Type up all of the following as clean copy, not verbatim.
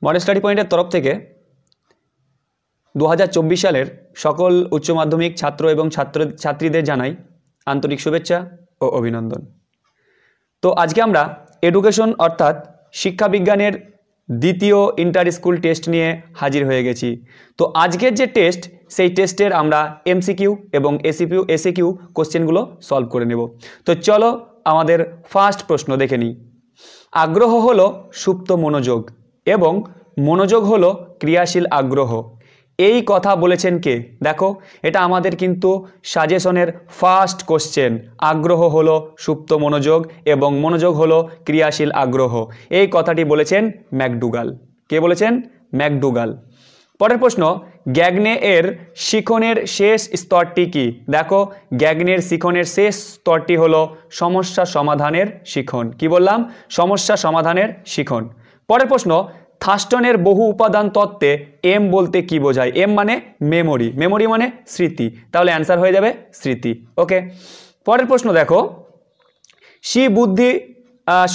Model study পয়েন্টের তরফ থেকে 2024 সালের সকল উচ্চ মাধ্যমিক ছাত্র এবং ছাত্রীদের জানাই আন্তরিক শুভেচ্ছা ও অভিনন্দন। তো আজকে আমরা এডুকেশন অর্থাৎ শিক্ষা বিজ্ঞানের দ্বিতীয় ইন্টার স্কুল টেস্ট নিয়ে হাজির হয়ে গেছি। তো আজকের যে টেস্ট, সেই টেস্টের আমরা এমসিকিউ এবং এসিকিউ কোশ্চেনগুলো সলভ করে নেব। তো চলো আমাদের ফার্স্ট প্রশ্ন দেখে নিই। আগ্রহ হলো সুপ্ত মনোযোগ এবং মনোযোগ হলো ক্রিয়াশীল আগ্রহ, এই কথা বলেছেন কে? দেখো, এটা আমাদের কিন্তু সাজেশনের ফার্স্ট কোশ্চেন। আগ্রহ হলো সুপ্ত মনোযোগ এবং মনোযোগ হলো ক্রিয়াশীল আগ্রহ, এই কথাটি বলেছেন ম্যাকডুগাল। কে বলেছেন? ম্যাকডুগাল। পরের প্রশ্ন, গ্যাগনে এর শিখনের শেষ স্তরটি কি? দেখো, গ্যাগনের শিখনের শেষ স্তরটি হলো সমস্যা সমাধানের শিখন। কি বললাম? সমস্যা সমাধানের শিখন। পরের প্রশ্ন, থার্স্টনের বহু উপাদান তত্ত্বে এম বলতে কি বোঝায়? এম মানে মেমোরি, মেমোরি মানে স্মৃতি, তাহলে অ্যান্সার হয়ে যাবে স্মৃতি। ওকে, পরের প্রশ্ন দেখো, সি বুদ্ধি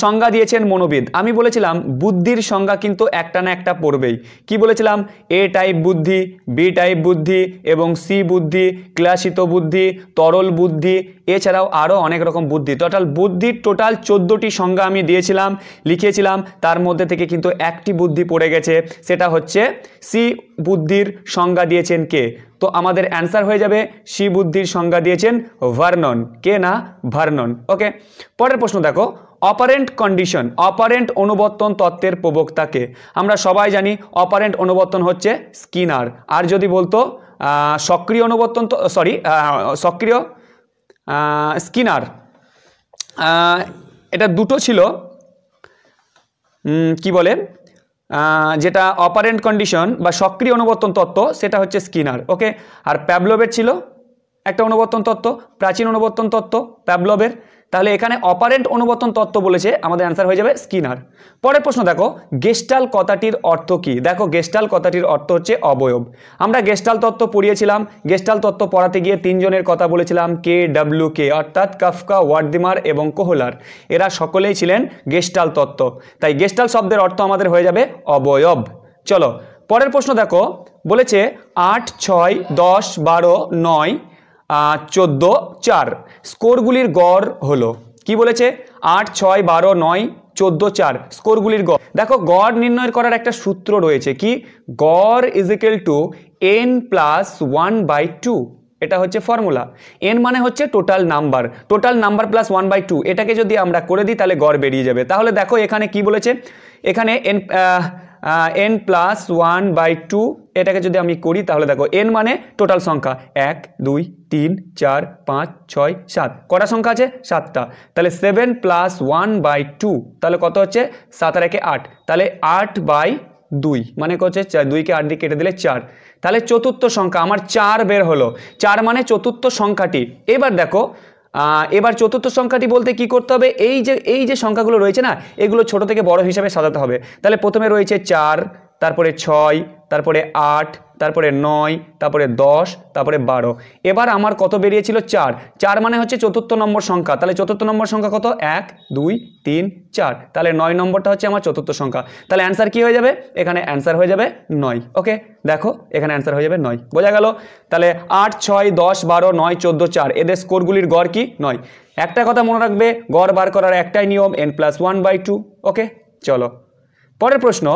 সংজ্ঞা দিয়েছেন মনোবিদ। আমি বলেছিলাম বুদ্ধির সংজ্ঞা কিন্তু একটা না একটা পড়বেই। কি বলেছিলাম? এ টাইপ বুদ্ধি, বি টাইপ বুদ্ধি এবং সি বুদ্ধি, ক্লাসিত বুদ্ধি, তরল বুদ্ধি, এছাড়াও আরও অনেক রকম বুদ্ধি। বুদ্ধির টোটাল 14টি সংজ্ঞা আমি দিয়েছিলাম, লিখেছিলাম। তার মধ্যে থেকে কিন্তু একটি বুদ্ধি পড়ে গেছে, সেটা হচ্ছে সি বুদ্ধির সংজ্ঞা দিয়েছেন কে? তো আমাদের অ্যান্সার হয়ে যাবে সি বুদ্ধির সংজ্ঞা দিয়েছেন ভার্নন। কে না? ভার্নন। ওকে, পরের প্রশ্ন দেখো, অপারেন্ট কন্ডিশন, অপারেন্ট অনুবর্তন তত্ত্বের প্রবক্তাকে? আমরা সবাই জানি অপারেন্ট অনুবর্তন হচ্ছে স্কিনার। আর যদি বলতো সক্রিয় অনুবর্তন, সক্রিয় স্কিনার, এটা দুটো ছিল, কি বলে, যেটা অপারেন্ট কন্ডিশন বা সক্রিয় অনুবর্তন তত্ত্ব, সেটা হচ্ছে স্কিনার। ওকে, আর প্যাভলভের ছিল একটা অনুবর্তন তত্ত্ব, প্রাচীন অনুবর্তন তত্ত্ব প্যাভলভের। তাহলে এখানে অপারেন্ট অনুবর্তন তত্ত্ব বলেছে, আমাদের অ্যান্সার হয়ে যাবে স্কিনার। পরের প্রশ্ন দেখো, গেস্টাল কথাটির অর্থ কি? দেখো, গেস্টাল কথাটির অর্থ হচ্ছে অবয়ব। আমরা গেস্টাল তত্ত্ব পড়িয়েছিলাম। গেস্টাল তত্ত্ব পড়াতে গিয়ে তিনজনের কথা বলেছিলাম, KWK, অর্থাৎ কাফকা, ওয়ার্দিমার এবং কোহলার। এরা সকলেই ছিলেন গেস্টাল তত্ত্ব। তাই গেস্টাল শব্দের অর্থ আমাদের হয়ে যাবে অবয়ব। চলো পরের প্রশ্ন দেখো, বলেছে 8, 6, 10, 12, 9, 14, 4 স্কোরগুলির গড় হলো। কি বলেছে? 8, 6, 12, 9, 14, 4 স্কোরগুলির গড়। দেখো, গড় নির্ণয় করার একটা সূত্র রয়েছে। কি? গড় is equal to n plus 1/2। এটা হচ্ছে ফর্মুলা। n মানে হচ্ছে total number, total number plus 1/2। এটাকে যদি আমরা করে দিই তাহলে গড় বেরিয়ে যাবে। তাহলে দেখো এখানে কি বলেছে, এখানে n প্লাস 1/2, এটাকে যদি আমি করি তাহলে দেখো n মানে টোটাল সংখ্যা 1, 2, 3, 4, 5, 6, 7 কটা সংখ্যা আছে? 7টা। তাহলে 7 প্লাস 1/2 তাহলে কত হচ্ছে? 7 আর 1 8, তাহলে 8/2 মানে হচ্ছে 2কে 8 দিয়ে কেটে দিলে 4। তাহলে চতুর্থ সংখ্যা আমার 4 বের হলো। 4 মানে চতুর্থ সংখ্যাটি। এবার দেখো, এবার চতুর্থ সংখ্যাটি বলতে কি করতে হবে? এই যে সংখ্যাগুলো রয়েছে না, এগুলো ছোট থেকে বড় হিসাবে সাজাতে হবে। তাহলে প্রথমে রয়েছে 4, তারপরে 6, তারপরে 8, তারপরে 9, তারপরে 10, তারপরে 12। এবার আমার কত বেরিয়েছিল? 4। 4 মানে হচ্ছে চতুর্থ নম্বর সংখ্যা। তাহলে চতুর্থ নম্বর সংখ্যা কত? 1, 2, 3, 4। তাহলে 9 নম্বরটা হচ্ছে আমার চতুর্থ সংখ্যা। তাহলে অ্যান্সার কি হয়ে যাবে? এখানে অ্যান্সার হয়ে যাবে 9। ওকে, দেখো এখানে অ্যান্সার হয়ে যাবে 9। বোঝা গেল? তাহলে 8, 6, 10, 12, 9, 14, 4 এদের স্কোরগুলির গড় কি? 9। একটা কথা মনে রাখবে, গড় বার করার একটাই নিয়ম, n প্লাস 1/2। ওকে, চলো পরের প্রশ্ন,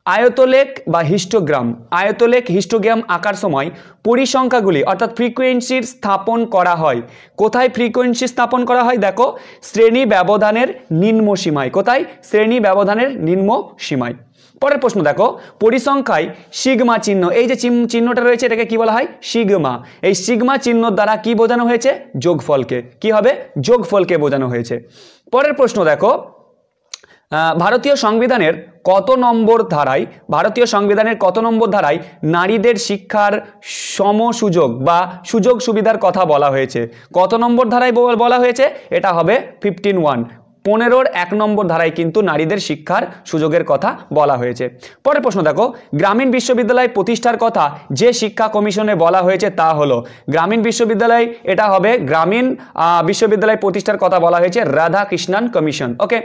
আয়তলেখ বা হিস্টোগ্রাম। আয়তলেখ হিস্টোগ্রাম আঁকার সময় পরিসংখ্যাগুলি অর্থাৎ ফ্রিকোয়েন্সির স্থাপন করা হয়। কোথায় ফ্রিকোয়েন্সি স্থাপন করা হয়? দেখো, শ্রেণী ব্যবধানের নিম্ন সীমায়। কোথায়? শ্রেণী ব্যবধানের নিম্ন সীমায়। পরের প্রশ্ন দেখো, পরিসংখ্যায় সিগমা চিহ্ন, এই যে চিহ্নটা রয়েছে এটাকে কি বলা হয়? সিগমা। এই সিগমা চিহ্ন দ্বারা কি বোঝানো হয়েছে? যোগফলকে। কি হবে? যোগফলকে বোঝানো হয়েছে। পরের প্রশ্ন দেখো, ভারতীয় সংবিধানের কত নম্বর ধারায়, ভারতীয় সংবিধানের কত নম্বর ধারায় নারীদের শিক্ষার সমসুযোগ বা সুযোগ সুবিধার কথা বলা হয়েছে? কত নম্বর ধারায় বলা হয়েছে? এটা হবে 15(1). 15-র 1 নম্বর ধারায় কিন্তু নারীদের শিক্ষার সুযোগের কথা বলা হয়েছে। পরের প্রশ্ন দেখো, গ্রামীণ বিশ্ববিদ্যালয় প্রতিষ্ঠার কথা যে শিক্ষা কমিশনে বলা হয়েছে তা হলো, গ্রামীণ বিশ্ববিদ্যালয় এটা হবে গ্রামীণ বিশ্ববিদ্যালয় প্রতিষ্ঠার কথা বলা হয়েছে রাধাকৃষ্ণন কমিশন। ওকে,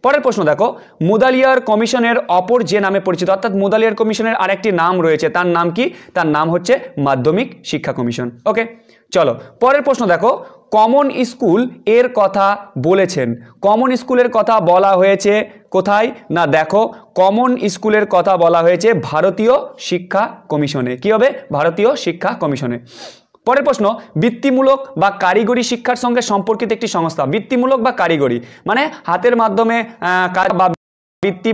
পরের প্রশ্ন দেখো, মুদালিয়ার কমিশনের অপর যে নামে পরিচিত, অর্থাৎ মুদালিয়ার কমিশনের আরেকটি নাম রয়েছে, তার নাম কি? তার নাম হচ্ছে মাধ্যমিক শিক্ষা কমিশন। ওকে, চলো পরের প্রশ্ন দেখো, কমন স্কুল এর কথা বলেছেন, কমন স্কুলের কথা বলা হয়েছে কোথায়? না দেখো, কমন স্কুলের কথা বলা হয়েছে ভারতীয় শিক্ষা কমিশনে। কি হবে? ভারতীয় শিক্ষা কমিশনে। পরের প্রশ্ন, বৃত্তিমূলক বা কারিগরি শিক্ষার সঙ্গে সম্পর্কিত একটি সংস্থা। বৃত্তিমূলক বা কারিগরি মানে হাতের মাধ্যমে কাজ বা বৃত্তি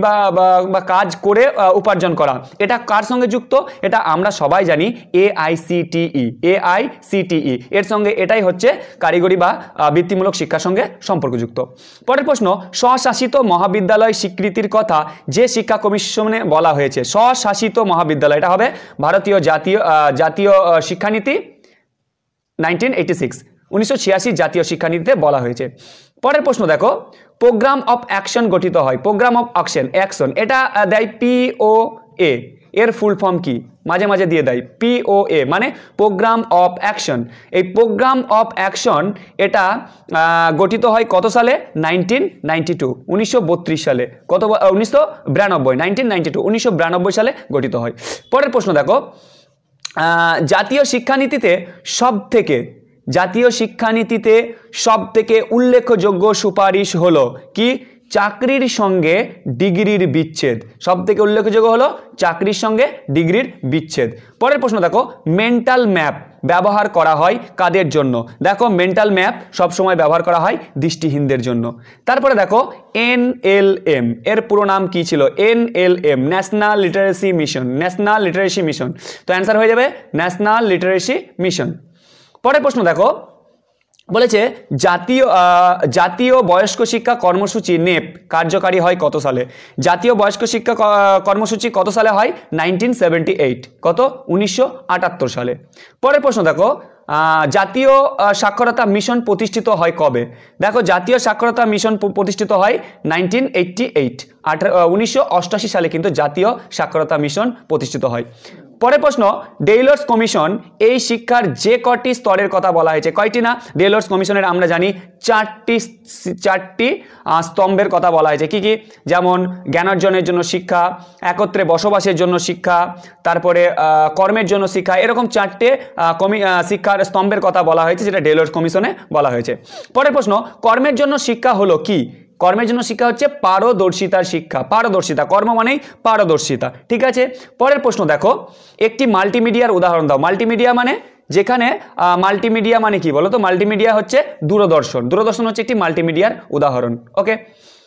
বা কাজ করে উপার্জন করা, এটা কার সঙ্গে যুক্ত? এটা আমরা সবাই জানি AICTE। AICTE এর সঙ্গে এটাই হচ্ছে কারিগরি বা বৃত্তিমূলক শিক্ষার সঙ্গে সম্পর্কযুক্ত। পরের প্রশ্ন, স্বশাসিত মহাবিদ্যালয় স্বীকৃতির কথা যে শিক্ষা কমিশনে বলা হয়েছে, স্বশাসিত মহাবিদ্যালয় এটা হবে ভারতীয় জাতীয় শিক্ষানীতি 1986, 1986 জাতীয় শিক্ষানীতিতে বলা হয়েছে। পরের প্রশ্ন দেখো, প্রোগ্রাম অফ অ্যাকশন গঠিত হয়, প্রোগ্রাম অফ অ্যাকশন এটা দেয় POA, এর ফুল ফর্ম কি? মাঝে মাঝে দিয়ে দেয় POA মানে প্রোগ্রাম অফ অ্যাকশন। এই প্রোগ্রাম অফ অ্যাকশন এটা গঠিত হয় কত সালে? 1992, 1932 সালে। কত? 1992, 1992 সালে গঠিত হয়। পরের প্রশ্ন দেখো, জাতীয় শিক্ষানীতিতে সব থেকে উল্লেখযোগ্য সুপারিশ হলো কি? চাকরির সঙ্গে ডিগ্রির বিচ্ছেদ। সব থেকে উল্লেখযোগ্য হলো চাকরির সঙ্গে ডিগ্রির বিচ্ছেদ। পরের প্রশ্ন দেখো, মেন্টাল ম্যাপ ব্যবহার করা হয় কাদের জন্য? দেখো, মেন্টাল ম্যাপ সবসময় ব্যবহার করা হয় দৃষ্টিহীনদের জন্য। তারপরে দেখো, NLM এর পুরো নাম কি ছিল? NLM national literacy mission. National literacy mission, তো অ্যান্সার হয়ে যাবে ন্যাশনাল লিটারেসি মিশন। পরের প্রশ্ন দেখো, বলেছে জাতীয় বয়স্ক শিক্ষা কর্মসূচি NEP কার্যকারী হয় কত সালে? জাতীয় বয়স্ক শিক্ষা কর্মসূচি কত সালে হয়? 1978। কত? 1978 সালে। পরের প্রশ্ন দেখো, জাতীয় সাক্ষরতা মিশন প্রতিষ্ঠিত হয় কবে? দেখো, জাতীয় সাক্ষরতা মিশন প্রতিষ্ঠিত হয় 1988, 1988 সালে কিন্তু জাতীয় সাক্ষরতা মিশন প্রতিষ্ঠিত হয়। পরের প্রশ্ন, ডেইলর্স কমিশন এই শিক্ষার যে কটি স্তরের কথা বলা হয়েছে, কয়টি না? ডেইলর্স কমিশনের আমরা জানি চারটি স্তম্ভের কথা বলা হয়েছে। কি কি? যেমন জ্ঞানার্জনের জন্য শিক্ষা, একত্রে বসবাসের জন্য শিক্ষা, তারপরে কর্মের জন্য শিক্ষা, এরকম চারটে শিক্ষার স্তম্ভের কথা বলা হয়েছে, যেটা ডেইলর্স কমিশনে বলা হয়েছে। পরের প্রশ্ন, কর্মের জন্য শিক্ষা হলো কি? কর্মের জন্য শিক্ষা হচ্ছে পারদর্শিতার শিক্ষা। পারদর্শিতা, কর্ম মানেই পারদর্শিতা। ঠিক আছে, পরের প্রশ্ন দেখো, একটি মাল্টিমিডিয়ার উদাহরণ দাও। মাল্টিমিডিয়া মানে যেখানে মাল্টিমিডিয়া মানে কি বলো তো? মাল্টিমিডিয়া হচ্ছে দূরদর্শন। দূরদর্শন হচ্ছে একটি মাল্টিমিডিয়ার উদাহরণ। ওকে,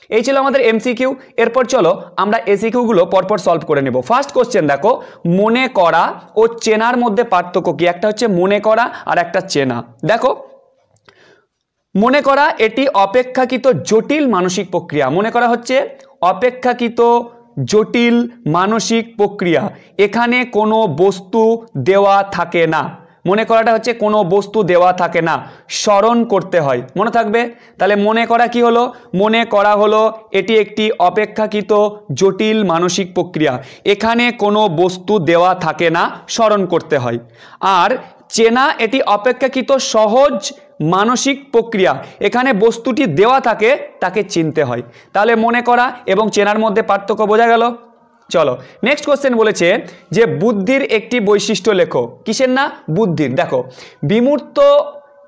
এই ছিল আমাদের MCQ। এরপর চলো আমরা ACQ গুলো পরপর সলভ করে নেব। ফার্স্ট কোশ্চেন দেখো, মনে করা ও চেনার মধ্যে পার্থক্য কি? একটা হচ্ছে মনে করা আর একটা চেনা। দেখো, মনে করা এটি অপেক্ষাকৃত জটিল মানসিক প্রক্রিয়া। মনে করা হচ্ছে অপেক্ষাকৃত জটিল মানসিক প্রক্রিয়া, এখানে কোনো বস্তু দেওয়া থাকে না। মনে করাটা হচ্ছে কোনো বস্তু দেওয়া থাকে না, স্মরণ করতে হয়। মনে থাকবে? তাহলে মনে করা কি হলো? মনে করা হলো এটি একটি অপেক্ষাকৃত জটিল মানসিক প্রক্রিয়া, এখানে কোনো বস্তু দেওয়া থাকে না, স্মরণ করতে হয়। আর চেনা এটি অপেক্ষাকৃত সহজ মানসিক প্রক্রিয়া, এখানে বস্তুটি দেওয়া থাকে, তাকে চিনতে হয়। তাহলে মনে করা এবং চেনার মধ্যে পার্থক্য বোঝা গেল। চলো নেক্সট কোশ্চেন বলেছে যে বুদ্ধির একটি বৈশিষ্ট্য লেখো। কিসের না? বুদ্ধির। দেখো, বিমূর্ত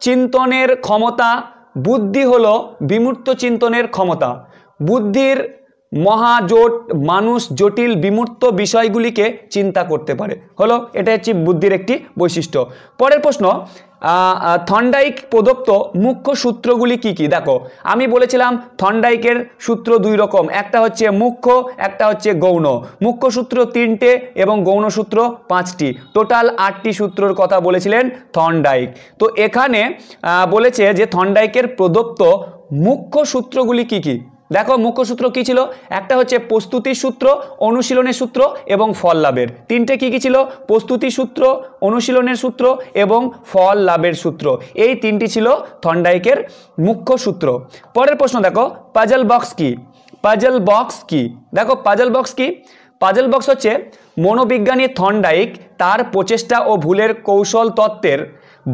চিন্তনের ক্ষমতা, বুদ্ধি হলো বিমূর্ত চিন্তনের ক্ষমতা। বুদ্ধির মহাজোট, মানুষ জটিল বিমূর্ত বিষয়গুলিকে চিন্তা করতে পারে, হলো এটা হচ্ছে বুদ্ধির একটি বৈশিষ্ট্য। পরের প্রশ্ন, থর্নডাইক প্রদত্ত মুখ্য সূত্রগুলি কি কি? দেখো, আমি বলেছিলাম থর্নডাইকের সূত্র দুই রকম, একটা হচ্ছে মুখ্য, একটা হচ্ছে গৌণ। মুখ্য সূত্র 3টে এবং গৌণ সূত্র 5টি, টোটাল 8টি সূত্রের কথা বলেছিলেন থর্নডাইক। তো এখানে বলেছে যে থর্নডাইকের প্রদত্ত মুখ্য সূত্রগুলি কি কি? দেখো মুখ্য সূত্র কি ছিল, একটা হচ্ছে প্রস্তুতির সূত্র, অনুশীলনের সূত্র এবং ফল লাভের। তিনটে কি কি ছিল, প্রস্তুতি সূত্র, অনুশীলনের সূত্র এবং ফল লাভের সূত্র। এই তিনটি ছিল থর্নডাইকের মুখ্য সূত্র। পরের প্রশ্ন দেখো, পাজল বক্স কি? পাজল বক্স কি? দেখো পাজল বক্স কি? পাজল বক্স হচ্ছে মনোবিজ্ঞানী থর্নডাইক তার প্রচেষ্টা ও ভুলের কৌশল তত্ত্বের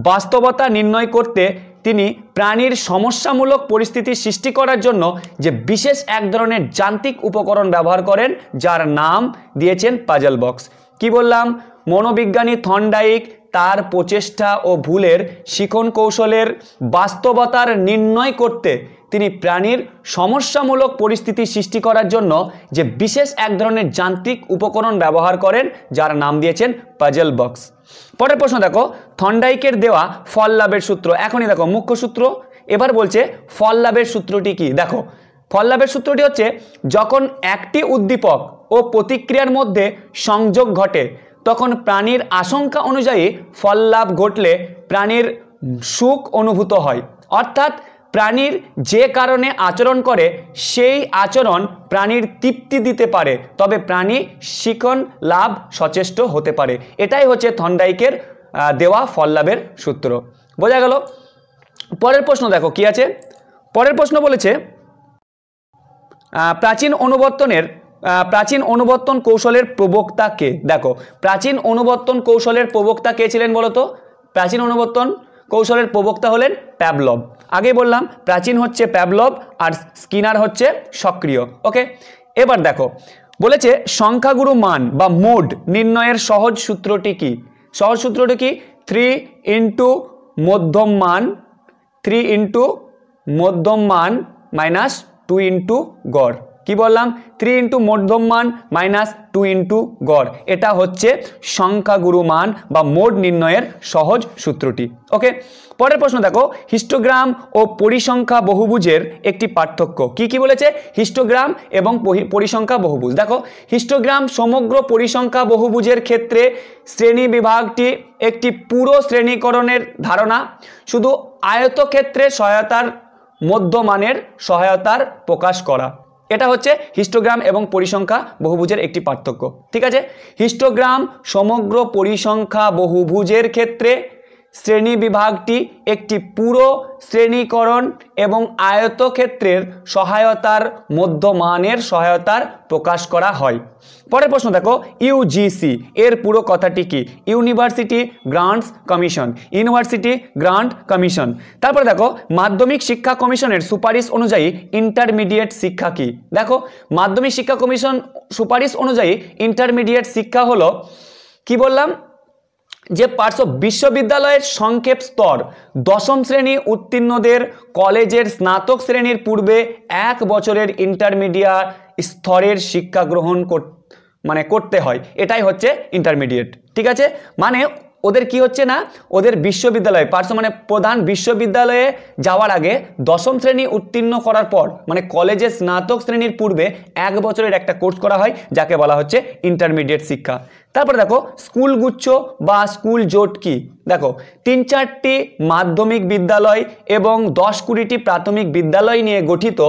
বাস্তবতা নির্ণয় করতে তিনি প্রাণীর সমস্যামূলক পরিস্থিতি সৃষ্টি করার জন্য যে বিশেষ এক ধরনের যান্ত্রিক উপকরণ ব্যবহার করেন, যার নাম দিয়েছেন পাজল বক্স। কি বললাম? মনোবিজ্ঞানী থর্নডাইক তার প্রচেষ্টা ও ভুলের শিখন কৌশলের বাস্তবতার নির্ণয় করতে তিনি প্রাণীর সমস্যামূলক পরিস্থিতি সৃষ্টি করার জন্য যে বিশেষ এক ধরনের যান্ত্রিক উপকরণ ব্যবহার করেন, যার নাম দিয়েছেন পাজল বক্স। পরের প্রশ্ন দেখো, থর্নডাইকের দেওয়া ফল লাভের সূত্র। এখনই দেখো মুখ্য সূত্র, এবার বলছে ফল লাভের সূত্রটি কি। দেখো ফল লাভের সূত্রটি হচ্ছে, যখন একটি উদ্দীপক ও প্রতিক্রিয়ার মধ্যে সংযোগ ঘটে তখন প্রাণীর আশঙ্কা অনুযায়ী ফল লাভ ঘটলে প্রাণীর সুখ অনুভূত হয়। অর্থাৎ প্রাণীর যে কারণে আচরণ করে সেই আচরণ প্রাণীর তৃপ্তি দিতে পারে, তবে প্রাণী শিখন লাভ সচেষ্ট হতে পারে। এটাই হচ্ছে থর্নডাইকের দেওয়া ফল লাভের সূত্র। বোঝা গেল? পরের প্রশ্ন দেখো কি আছে। পরের প্রশ্ন বলেছে, প্রাচীন অনুবর্তন কৌশলের প্রবক্তা কে? দেখো প্রাচীন অনুবর্তন কৌশলের প্রবক্তা কে ছিলেন বলো তো? প্রাচীন অনুবর্তন কৌশলের প্রবক্তা হলেন প্যাভলভ। আগে বললাম প্রাচীন হচ্ছে প্যাভলভ আর স্কিনার হচ্ছে সক্রিয়। ওকে, এবার দেখো বলেছে সংখ্যাগুরু মান বা মোড নির্ণয়ের সহজ সূত্রটি কি? সহজ সূত্রটি কি? 3 ইন্টু মধ্যম মান, 3 ইন্টু মধ্যম মান মাইনাস 2 ইন্টু গড়। কি বললাম? 3 ইন্টু মধ্যম মান মাইনাস 2 ইন্টু গড়। এটা হচ্ছে সংখ্যাগুরু মান বা মোড নির্ণয়ের সহজ সূত্রটি। ওকে, পরের প্রশ্ন দেখো, হিস্টোগ্রাম ও পরিসংখ্যা বহুভুজের একটি পার্থক্য। কি কি বলেছে? হিস্টোগ্রাম এবং পরিসংখ্যা বহুভুজ। দেখো হিস্টোগ্রাম সমগ্র পরিসংখ্যা বহুভুজের ক্ষেত্রে শ্রেণী বিভাগটি একটি পুরো শ্রেণীকরণের ধারণা, শুধু আয়তক্ষেত্রের সহায়তার মধ্যমানের সহায়তার প্রকাশ করা। এটা হচ্ছে হিস্টোগ্রাম এবং পরিসংখ্যা বহুভুজের একটি পার্থক্য। ঠিক আছে, হিস্টোগ্রাম সমগ্র পরিসংখ্যা বহুভুজের ক্ষেত্রে শ্রেণী বিভাগটি একটি পুরো শ্রেণীকরণ এবং আয়তক্ষেত্রের সহায়তার মধ্যমানের সহায়তার প্রকাশ করা হয়। পরের প্রশ্ন দেখো, ইউজিসি এর পুরো কথাটি কি? University grants commission. University grant commission. তারপরে দেখো মাধ্যমিক শিক্ষা কমিশনের সুপারিশ অনুযায়ী ইন্টারমিডিয়েট শিক্ষা কি? দেখো মাধ্যমিক শিক্ষা কমিশন সুপারিশ অনুযায়ী ইন্টারমিডিয়েট শিক্ষা হলো, কি বললাম, যে পার্শ্ব বিশ্ববিদ্যালয়ের সংক্ষেপ স্তর 10ম শ্রেণী উত্তীর্ণদের কলেজের স্নাতক শ্রেণীর পূর্বে 1 বছরের ইন্টারমিডিয়েট স্তরের শিক্ষা গ্রহণ করতে হয়। এটাই হচ্ছে ইন্টারমিডিয়েট। ঠিক আছে, মানে ওদের কি হচ্ছে না, ওদের বিশ্ববিদ্যালয়ে প্রধান বিশ্ববিদ্যালয়ে যাওয়ার আগে 10ম শ্রেণী উত্তীর্ণ করার পর কলেজের স্নাতক শ্রেণীর পূর্বে 1 বছরের একটা কোর্স করা হয়, যাকে বলা হচ্ছে ইন্টারমিডিয়েট শিক্ষা। তারপরে দেখো স্কুল গুচ্ছ বা স্কুল জোট কি? দেখো 3-4টি মাধ্যমিক বিদ্যালয় এবং 10-20টি প্রাথমিক বিদ্যালয় নিয়ে গঠিত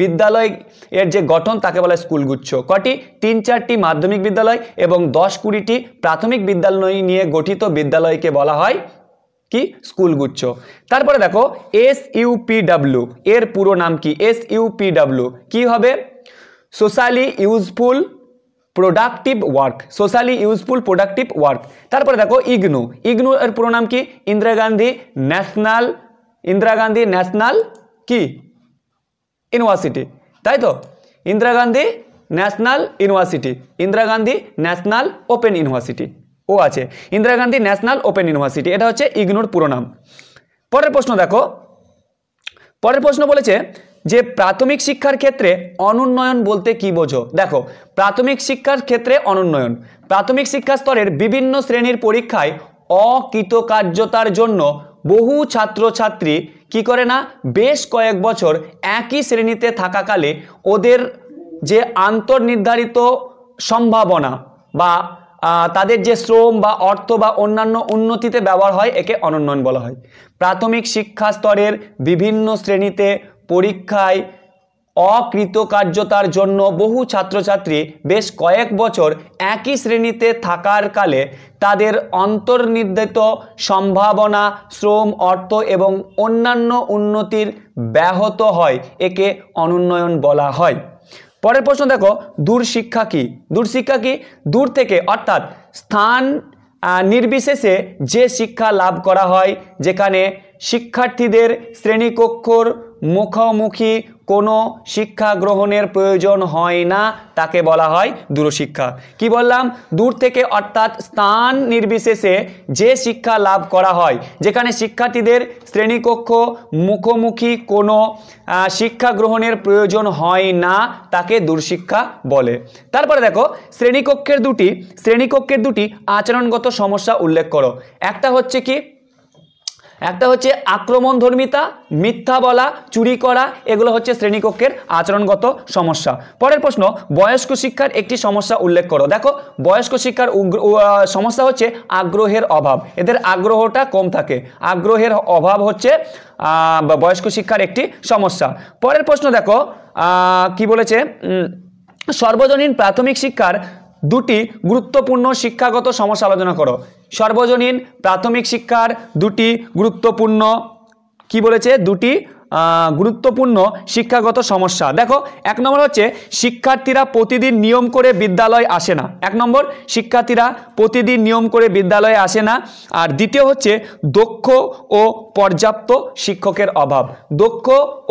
বিদ্যালয় এর যে গঠন তাকে বলা হয় স্কুল গুচ্ছ। কটি? 3-4টি মাধ্যমিক বিদ্যালয় এবং 10-20টি প্রাথমিক বিদ্যালয় নিয়ে গঠিত বিদ্যালয়কে বলা হয় কি? স্কুল গুচ্ছ। তারপরে দেখো SUPW এর পুরো নাম কি? SUPW কি হবে? Socially useful productive work. Socially useful productive work. তারপরে দেখো ইগনু। ইগনু এর পুরো নাম কি? ইন্দিরা গান্ধী ন্যাশনাল কি ইউনিভার্সিটি, তাই তো? Indira Gandhi national university, Indira Gandhi national open university ও আছে, Indira Gandhi national open university. এটা হচ্ছে ইগনুর পুরো নাম। পরের প্রশ্ন দেখো, পরের প্রশ্ন বলেছে যে প্রাথমিক শিক্ষার ক্ষেত্রে অনুন্নয়ন বলতে কি বোঝো? দেখো প্রাথমিক শিক্ষার ক্ষেত্রে অনুন্নয়ন, প্রাথমিক শিক্ষা স্তরের বিভিন্ন শ্রেণীর পরীক্ষায় অকৃতকার্যতার জন্য বহু ছাত্রছাত্রী কি করে না, বেশ কয়েক বছর একই শ্রেণীতে থাকাকালে ওদের যে আন্তর্নির্ধারিত সম্ভাবনা বা তাদের যে শ্রম বা অর্থ বা অন্যান্য উন্নতিতে ব্যবহার হয়, একে অনুন্নয়ন বলা হয়। প্রাথমিক শিক্ষা স্তরের বিভিন্ন শ্রেণীতে পরীক্ষায় অকৃতকার্যতার জন্য বহু ছাত্রছাত্রী বেশ কয়েক বছর একই শ্রেণীতে থাকার কালে তাদের অন্তর্নির্ধারিত সম্ভাবনা, শ্রম, অর্থ এবং অন্যান্য উন্নতির ব্যাহত হয়, একে অনুন্নয়ন বলা হয়। পরের প্রশ্ন দেখো, দূরশিক্ষা কি? দূরশিক্ষা কি? দূর থেকে অর্থাৎ স্থান নির্বিশেষে যে শিক্ষা লাভ করা হয়, যেখানে শিক্ষার্থীদের শ্রেণীকক্ষর মুখোমুখি কোনো শিক্ষা গ্রহণের প্রয়োজন হয় না, তাকে বলা হয় দূরশিক্ষা। কি বললাম? দূর থেকে অর্থাৎ স্থান নির্বিশেষে যে শিক্ষা লাভ করা হয়, যেখানে শিক্ষার্থীদের শ্রেণীকক্ষ মুখোমুখি কোনো শিক্ষা গ্রহণের প্রয়োজন হয় না, তাকে দূরশিক্ষা বলে। তারপরে দেখো, শ্রেণীকক্ষের দুটি আচরণগত সমস্যা উল্লেখ করো। একটা হচ্ছে কি? একটা হচ্ছে আক্রমণধর্মিতা, মিথ্যা বলা, চুরি করা, এগুলো হচ্ছে শ্রেণীকক্ষের আচরণগত সমস্যা। পরের প্রশ্ন, বয়স্ক শিক্ষার একটি সমস্যা উল্লেখ করো। দেখো, বয়স্ক শিক্ষার সমস্যা হচ্ছে আগ্রহের অভাব, এদের আগ্রহটা কম থাকে, আগ্রহের অভাব হচ্ছে বয়স্ক শিক্ষার একটি সমস্যা। পরের প্রশ্ন দেখো, কি বলেছে? সর্বজনীন প্রাথমিক শিক্ষার দুটি গুরুত্বপূর্ণ শিক্ষাগত সমস্যা আলোচনা করো। সর্বজনীন প্রাথমিক শিক্ষার দুটি গুরুত্বপূর্ণ, কি বলেছে? দুটি গুরুত্বপূর্ণ শিক্ষাগত সমস্যা। দেখো, এক নম্বর হচ্ছে শিক্ষার্থীরা প্রতিদিন নিয়ম করে বিদ্যালয়ে আসে না। এক নম্বর, শিক্ষার্থীরা প্রতিদিন নিয়ম করে বিদ্যালয়ে আসে না। আর দ্বিতীয় হচ্ছে দক্ষ ও পর্যাপ্ত শিক্ষকের অভাব, দক্ষ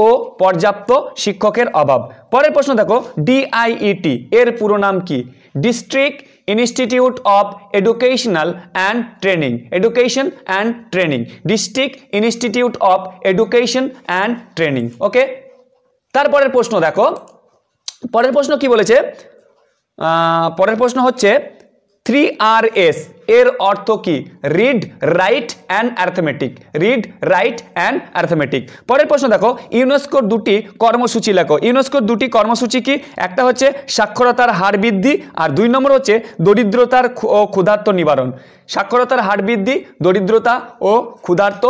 ও পর্যাপ্ত শিক্ষকের অভাব। পরের প্রশ্ন দেখো, DIET এর পুরো নাম কি? District institute of educational and training, education and training, district institute of education and training. Okay, তারপরের প্রশ্ন দেখো, পরের প্রশ্ন কি বলেছে? পরের প্রশ্ন হচ্ছে 3Rs এর অর্থ কি? Read, right and arithmetic, read, right and arithmetic. পরের প্রশ্ন দেখো, ইউনেস্কোর দুটি কর্মসূচি লেখো। ইউনেস্কোর দুটি কর্মসূচি কি? একটা হচ্ছে সাক্ষরতার হার বৃদ্ধি, আর 2 নম্বর হচ্ছে দরিদ্রতার ও ক্ষুধার্ত নিবারণ। সাক্ষরতার হার বৃদ্ধি, দরিদ্রতা ও ক্ষুধার্ত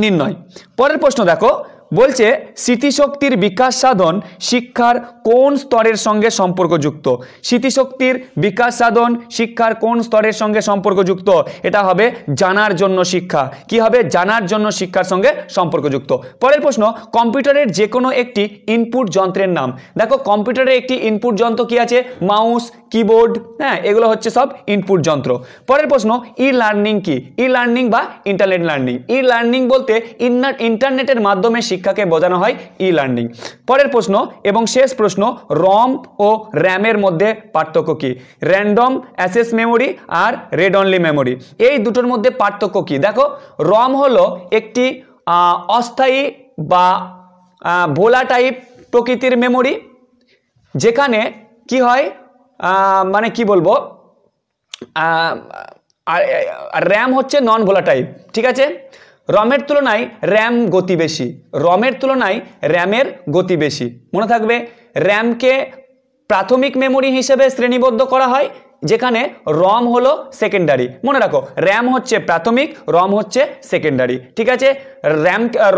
নির্ণয়। পরের প্রশ্ন দেখো, বলছে স্মৃতিশক্তির বিকাশ সাধন শিক্ষার কোন স্তরের সঙ্গে সম্পর্কযুক্ত? স্মৃতিশক্তির বিকাশ সাধন শিক্ষার কোন স্তরের সঙ্গে সম্পর্কযুক্ত? এটা হবে জানার জন্য শিক্ষা। কি হবে? জানার জন্য শিক্ষার সঙ্গে সম্পর্কযুক্ত। পরের প্রশ্ন, কম্পিউটারের যে কোনো একটি ইনপুট যন্ত্রের নাম। দেখো, কম্পিউটারের একটি ইনপুট যন্ত্র কি আছে? মাউস, কিবোর্ড, হ্যাঁ, এগুলো হচ্ছে সব ইনপুট যন্ত্র। পরের প্রশ্ন, ই লার্নিং কি? ই লার্নিং বা ইন্টারনেট লার্নিং। ই লার্নিং বলতে ইন্টারনেটের মাধ্যমে শিক্ষাকে বোঝানো হয় ই লার্নিং। পরের প্রশ্ন এবং শেষ প্রশ্ন, রম ও র্যামের মধ্যে পার্থক্য কি? র্যান্ডম অ্যাক্সেস মেমোরি আর রেড অনলি মেমোরি, এই দুটোর মধ্যে পার্থক্য কি? দেখো, রম হলো একটি অস্থায়ী বা ভোলা টাইপ প্রকৃতির মেমোরি, যেখানে কি হয়, মানে কি বলবো, আর র্যাম হচ্ছে নন ভোলাটাইল। ঠিক আছে, রমের তুলনায় র্যাম গতি বেশি, রমের তুলনায় র্যামের গতি বেশি। মনে থাকবে, র্যামকে প্রাথমিক মেমোরি হিসেবে শ্রেণীবদ্ধ করা হয়, যেখানে রম হলো সেকেন্ডারি। মনে রাখো, র্যাম হচ্ছে প্রাথমিক, রম হচ্ছে সেকেন্ডারি। ঠিক আছে,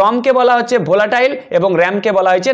রমকে বলা হচ্ছে ভোলাটাইল এবং র্যামকে বলা হয়েছে